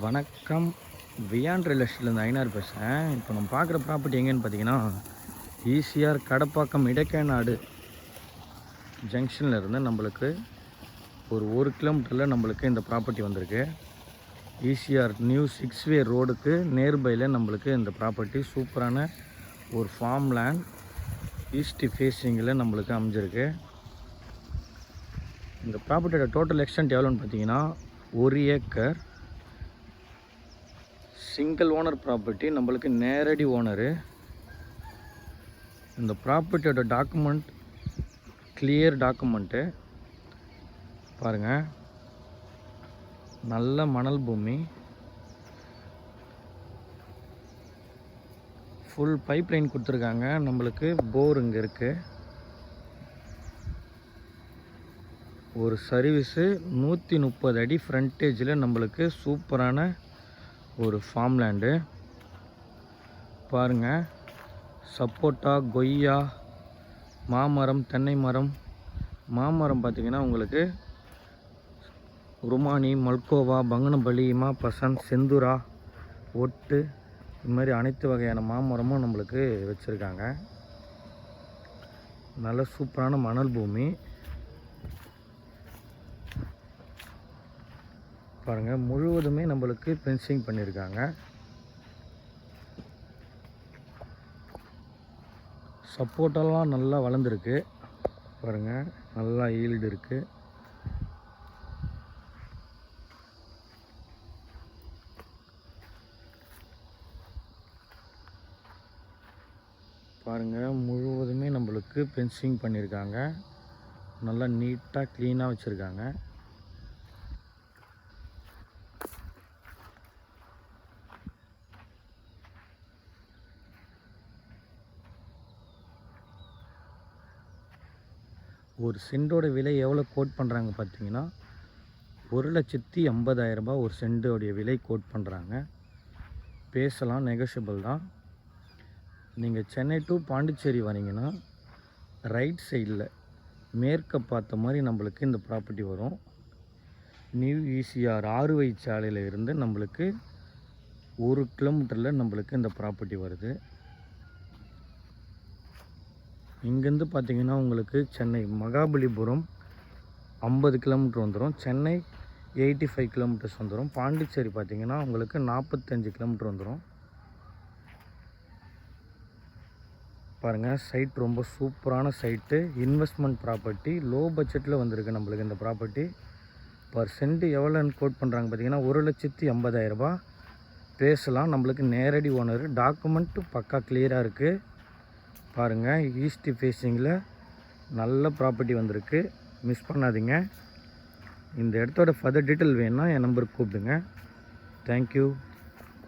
வணக்கம். வியான் ரியல் எஸ்டேட்லேருந்து ஐநார் பேசுகிறேன். இப்போ நம்ம பார்க்குற ப்ராப்பர்ட்டி எங்கேன்னு பார்த்தீங்கன்னா, ஈசிஆர் கடப்பாக்கம் இடைக்காநாடு ஜங்ஷனில் இருந்து நம்மளுக்கு ஒரு 1 கிலோமீட்டரில் நம்மளுக்கு இந்த ப்ராப்பர்ட்டி வந்திருக்கு. ஈசிஆர் நியூ 6 வே ரோடுக்கு நேர்பையில் நம்மளுக்கு இந்த ப்ராப்பர்ட்டி சூப்பரான ஒரு ஃபார்ம் லேண்ட் ஈஸ்ட் ஃபேஸிங்கில் நம்மளுக்கு அமைஞ்சிருக்கு. இந்த ப்ராப்பர்ட்டியோட டோட்டல் எக்ஸ்டென்ட் எவ்வளோன்னு பார்த்தீங்கன்னா 1 ஏக்கர். சிங்கிள் ஓனர் ப்ராப்பர்ட்டி, நம்மளுக்கு நேரடி ஓனரு. இந்த ப்ராப்பர்ட்டியோட டாக்குமெண்ட் கிளியர் டாக்குமெண்ட்டு பாருங்கள். நல்ல மணல் பூமி, ஃபுல் பைப் லைன் கொடுத்துருக்காங்க. நம்மளுக்கு போர் இங்கே இருக்குது. ஒரு சர்வீஸு 130 அடி ஃப்ரண்டேஜில் நம்மளுக்கு சூப்பரான ஒரு ஃபார்ம் லேண்டு பாருங்கள். சப்போட்டா, கொய்யா, மாமரம், தென்னை மரம். மாமரம் பார்த்திங்கன்னா உங்களுக்கு ருமானி, மல்கோவா, பங்கனபலி, இமாபசன், செந்துரா, ஒட்டு, இது மாதிரி அனைத்து வகையான மாமரமும் நம்மளுக்கு வச்சுருக்காங்க. நல்ல சூப்பரான மணல் பூமி பாருங்கள். முழுவதுமே நம்மளுக்கு ஃபென்சிங் பண்ணியிருக்காங்க. சப்போட்டெல்லாம் நல்லா வளர்ந்துருக்கு பாருங்கள். நல்லா ஈல்டு இருக்குது. பாருங்கள், முழுவதுமே நம்மளுக்கு ஃபென்சிங் பண்ணியிருக்காங்க. நல்லா நீட்டாக க்ளீனாக வச்சுருக்காங்க. ஒரு சென்டோட விலை எவ்வளோ கோட் பண்ணுறாங்க பார்த்தீங்கன்னா 1,80,000 ரூபாய் ஒரு சென்டோடைய விலை கோட் பண்ணுறாங்க. பேசலாம், நெகோஷியபிள் தான். நீங்கள் சென்னை டு பாண்டிச்சேரி வரீங்கன்னா ரைட் சைடில் மேற்க பார்த்த மாதிரி நம்மளுக்கு இந்த ப்ராப்பர்ட்டி வரும். நியூ ஈசிஆர் 6 வழி சாலையில் இருந்து நம்மளுக்கு 1 கிலோமீட்டரில் நம்மளுக்கு இந்த ப்ராப்பர்ட்டி வருது. இங்கேருந்து பார்த்தீங்கன்னா உங்களுக்கு சென்னை மகாபலிபுரம் 50 கிலோமீட்டர் வந்துடும். சென்னை 85 கிலோமீட்டர்ஸ் வந்துடும். பாண்டிச்சேரி பார்த்திங்கன்னா உங்களுக்கு 45 கிலோமீட்டர் வந்துடும். பாருங்கள், சைட் ரொம்ப சூப்பரான சைட்டு. இன்வெஸ்ட்மெண்ட் ப்ராப்பர்ட்டி, லோ பட்ஜெட்டில் வந்திருக்கு நம்மளுக்கு இந்த ப்ராப்பர்ட்டி. பர் சென்ட் எவ்வளோன்னு கோட் பண்ணுறாங்க பார்த்தீங்கன்னா 1,80,000 ரூபாய். பேசலாம். நம்மளுக்கு நேரடி ஓனர். டாக்குமெண்ட்டு பக்கா கிளியராக இருக்குது பாருங்கள். ஈஸ்ட் ஃபேஸிங்கில் நல்ல ப்ராப்பர்ட்டி வந்திருக்கு. மிஸ் பண்ணாதீங்க. இந்த இடத்தோட ஃபர்தர் டீட்டெயில் வேணும்னா என் நம்பருக்கு கூப்பிடுங்க. தேங்க்யூ.